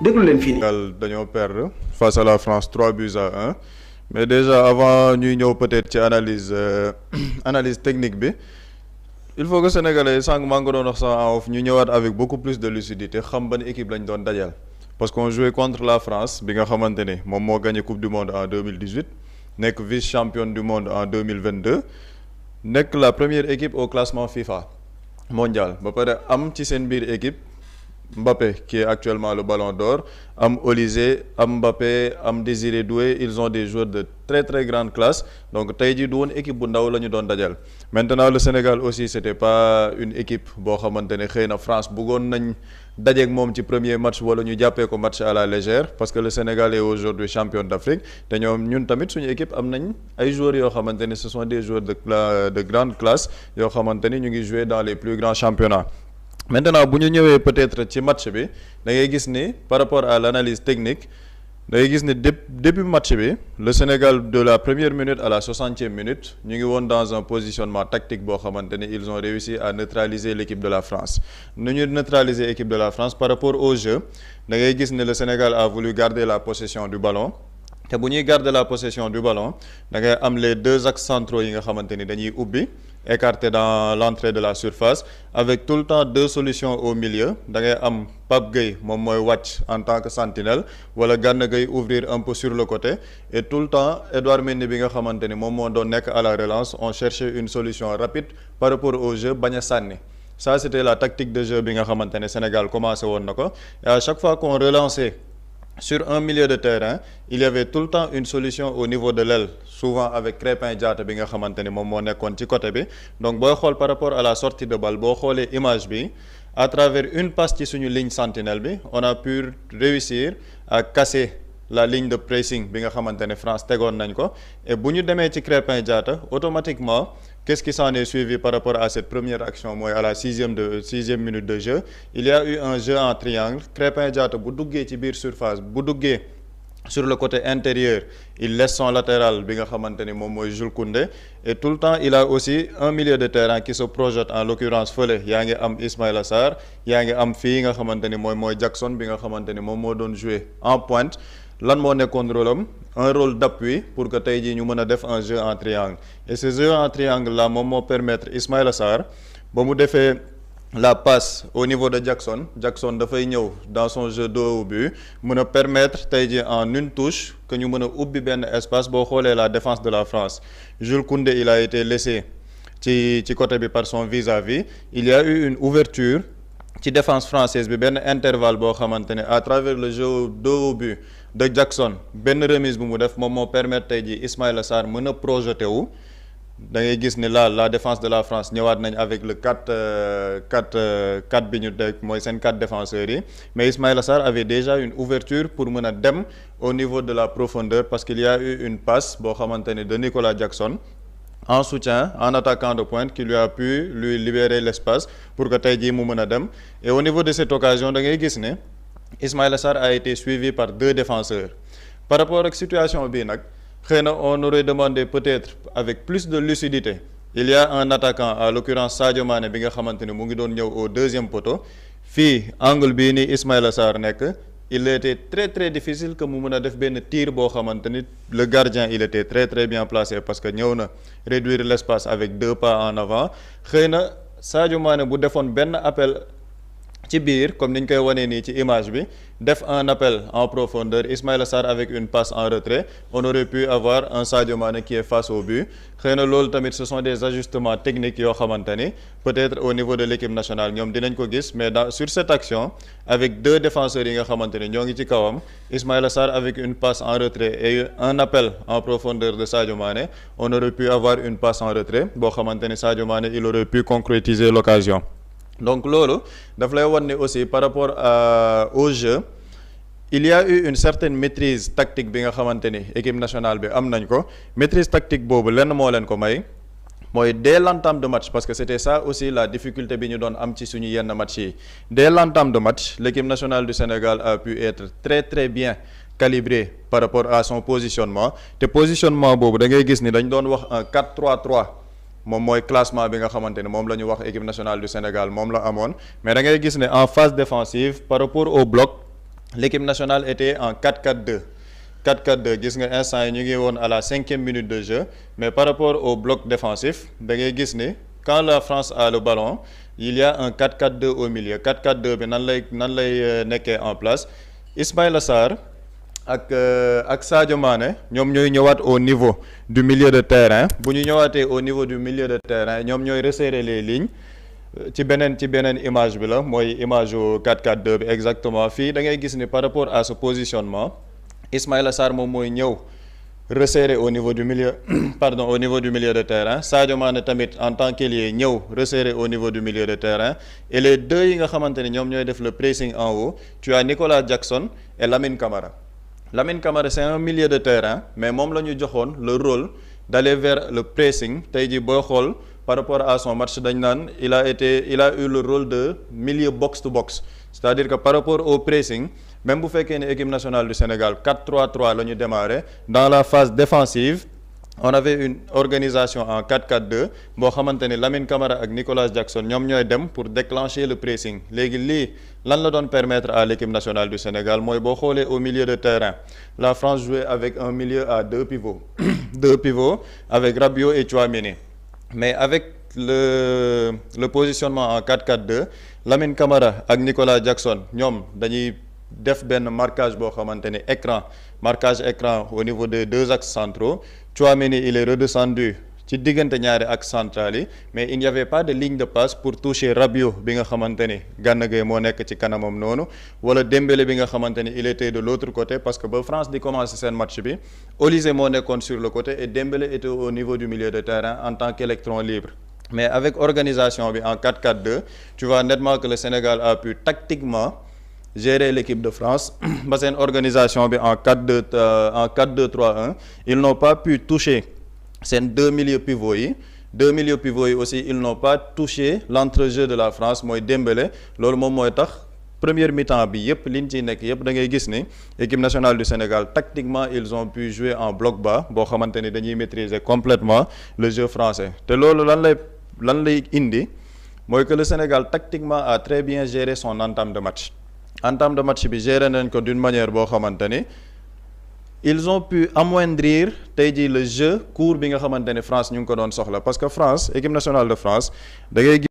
déglu leen fii nii. dañoo perdre face à la France 3-1 mais déjà avant ñuy ñëw peut-être ci analyse technique bi il faut que sénégalais sànq maa ngi doon wax sax en off ñu ñëwaat avec beaucoup plus de lucidité xam ban équipe lañ doon dajal parce qu'on jouait contre la France bi nga xamante ni moom moo gagné coupe du monde en 2018 nekk vice-championne du monde en 2022 nekk la première équipe au classement FIFA mondial ba pare am ci seen biir équipe Mbappé qui est actuellement le Ballon d'Or am Olise am Mbappé am Désiré Doué ils ont des joueurs de très très grande classe donc tey jii du woon équipe bu ndaw la ñu doon dajal maintenant le Sénégal aussi c'était pas une équipe boo xamante ne xëy na France bëggoon nañ dajeek moom ci premier match wala ñu jàppee ko match à la légère parce que le Sénégal est aujourd'hui champion d'Afrique te ñun tamit suñu équipe am nañ ay joueurs yoo xamante ne ce sont des joueurs de grande classe yoo xamante ni ñu ngi jouer dans les plus grands championnats. Maintenant bu ñu ñëwee peut-être ci match bi da ngay gis ni par rapport à l'analyse technique da ngay gis ni début match bi le Sénégal de la première minute à la 60e minute ñu ngi woon dans un positionnement tactique boo xamante ni ils ont réussi à neutraliser l'équipe de la France nu ñu neutraliser équipe de la France par rapport au jeu da ngay gis ni le Sénégal a voulu garder la possession du ballon te bu ñuy garder la possession du ballon da ngay am les deux axes centraux yi nga xamante ni dañuy ubbi écarté dans l'entrée de la surface avec tout le temps deux solutions au milieu da ngay am Pape Gueye moom mooy wàcc en tant que sentinelle wala Gana Gueye ouvrir un peu sur le côté et tout le temps Edouard Mendy bi nga xamante ni moom moo doon nekk à la relance on cherchait une solution rapide par rapport au jeu bañ a sànni ça c'était la tactique de jeu bi nga xamante ne Sénégal commencé woon na ko et à chaque fois qu'on relançait sur un milieu de terrain il y avait tout le temps une solution au niveau de l'aile souvent avec Crépin Diatta bi nga xamante ni moom moo nekkoon ci côté bi donc booy xool par rapport à la sortie de balle boo xoolee image bi à travers une passe ci suñu ligne sentinelle bi on a pu réussir à casser la ligne de pressing bi nga xamante ne France tegoon nañ ko et bu ñu demee ci Crépin Diatta automatiquement qu'est-ce qui s'en est suivi par rapport à cette première action mooy à la sixième minute de jeu il y a eu un jeu en triangle Crépin Diatta bu duggee ci biir surface bu duggee sur le côté intérieur il laisse son latéral bi nga xamante ni moom mooy Jules Koundé et tout le temps il a aussi un milieu de terrain qui se projette en l'occurrence fële yaa ngi am Ismaïla Sarr yaa ngi am fii nga xamante ni mooy Jackson bi nga xamante ni moom moo doon jouer en pointe lan moo nekkoon rôle am un rôle d'appui pour que tey jii ñu mën a def un jeu en triangle et ce jeu en triangle là moom moo permettre Ismaïla Sarr ba mu defee la passe au niveau de Jackson dafay ñëw dans son jeu dos au but mën a permettre tey jii en une touche que ñu mën a ubbi benn espace boo xoolee la défense de la France Jules Koundé il a été laissé ci côté bi par son vis-à-vis il y a eu une ouverture ci défense française bi benn intervalle boo xamante ne à travers le jeu dos au but de Jackson benn remise bu mu def moom moo permettre tey jii Ismaïla Sarr mën a projeté wu da ngay gis ni la défense de la France ñëwaat nañ avec le 4 bi ñu dégg mooy seen 4 défenseurs yi mais Ismaïla Sarr avait déjà une ouverture pour mën a dem au niveau de la profondeur parce qu'il y a eu une passe boo xamante ni de Nicolas Jackson en soutien en attaquant de pointe qui lui a pu lui libérer l'espace pour que tey jii mu mën a dem et au niveau de cette occasion da ngay gis ne Ismaïla Sarr a été suivi par 2 défenseurs par rapport ak situation bii nag xëy na on aurait demandé peut-être avec plus de lucidité il y a un attaquant à l'occurrence Sadio Mané bi nga xamante ni mu ngi doon ñëw au 2e poteau fii angle bii ni Ismaïla Sarr nekk il était très très difficile que mu mën a def benn tir boo xamante ni le gardien il était très très bien placé parce que ñëw na réduire l'espace avec 2 pas en avant xëy na Sadio Mané bu defoon benn appel ci biir comme ni ñu koy wanee nii ci image bi def un appel en profondeur Ismaïla Sarr avec une passe en retrait on aurait pu avoir un Sadio Mané qui est face au but xëy na loolu tamit ce sont des ajustements techniques yoo xamante ni peut-être au niveau de l'équipe nationale ñoom dinañ ko gis mais sur cette action avec 2 défenseurs yi nga xamante ni ñoo ngi ci kawam Ismaïla Sarr avec une passe en retrait et un appel en profondeur de Sadio Mané on aurait pu avoir une passe en retrait boo xamante ni Sadio Mané il aurait pu concrétiser l'occasion donc loolu daf lay wan ne aussi par rapport au jeu il y a eu une certaine maîtrise tactique bi nga xamante ni équipe nationale bi am nañ ko maîtrise tactique boobu lenn moo leen ko may mooy dès l'entame de match parce que c'était ça aussi la difficulté bi ñu doon am ci suñu yenn match yi dès l'entame de match l'équipe nationale du Sénégal a pu être très très bien calibrée par rapport à son positionnement te positionnement boobu da ngay gis ni dañ doon wax un 4-3-3 moom mooy classement bi nga xamante ne moom la ñu wax équipe nationale du Sénégal moom la amoon mais da ngay gis ne en phase défensive par rapport au bloc l'équipe nationale était en 4-4-2. 4-4-2 gis nga instant yi ñu ngi woon à la 5e minute de jeu mais par rapport au bloc défensif da ngay gis ni quand la France a le ballon il y a un 4-4-2 au milieu 4-4-2 bi nan lay nekkee en place Ismaïla Sarr ak Sadio Mané ñoom ñooy ñëwaat au niveau du milieu de terrain bu ñu ñëwaatee au niveau du milieu de terrain ñoom ñooy resserrer les lignes ci beneen image bi la mooy image u 4-4-2 bi exactement fii da ngay gis ni par rapport à ce positionnement Ismaïla Sarr moom mooy ñëw resserrer au niveau du milieu pardon au niveau du milieu de terrain Sadio Mané tamit en tant qu'ailier ñëw resserrer au niveau du milieu de terrain et les deux yi nga xamante ni ñoom ñooy def le pressing en haut tu as Nicolas Jackson et Lamine Camara. Lamine Camara c'est un milieu de terrain mais moom la ñu joxoon le rôle d'aller vers le pressing tey jii booy xool par rapport à son match dañ naan il a eu le rôle de milieu box to box c'est-à-dire que par rapport au pressing même bu fekkee ne équipe nationale du Sénégal 4-3-3 la ñu démarré dans la phase défensive on avait une organisation en 4-4-2 boo xamante ni Lamine Camara ak Nicolas Jackson ñoom ñooy dem pour déclencher le pressing léegi lii lan la doon permettre à l'équipe nationale du Sénégal mooy boo xoolee au milieu de terrain la France jouait avec un milieu à deux pivots deux pivots avec Rabiot et Tchouaméni mais avec le positionnement en 4-4-2 Lamine Camara ak Nicolas Jackson ñoom dañuy def benn marquage boo xamante ni marquage écran au niveau des deux axes centraux Tchouaméni il est redescendu ci diggante ñaari axe central yi mais il n'y avait pas de ligne de passe pour toucher Rabiot bi nga xamante ni Gana Gueye moo nekk ci kanamam noonu wala Dembélé bi nga xamante ni il était de l'autre côté parce que ba France di commencer seen match bi Olise moo nekkoon sur le côté et Dembélé était au niveau du milieu de terrain en tant qu'électron libre mais avec organisation bi en 4-4-2 tu vois nettement que le Sénégal a pu tactiquement gérer l'équipe de France ba seen organisation bi en 4-2-3-1 ils n'ont pas pu toucher seen deux milieux pivots yi aussi ils n'ont pas touché l'entrejeu de la France mooy Dembélé loolu moom mooy tax première mi-temps bi yëpp liñ ciy nekk yëpp da ngay gis ni équipe nationale du Sénégal tactiquement ils ont pu jouer en bloc bas boo xamante ni dañuy maîtriser complètement le jeu français te loolu lan lay indi mooy que le Sénégal tactiquement a très bien géré son entame de match bi géré nañ ko d'une manière boo xamante ni ils ont pu amoindrir tey jii le jeu court bi nga xamante ni France ñu ngi ko doon soxla parce que France équipe nationale de France da ngay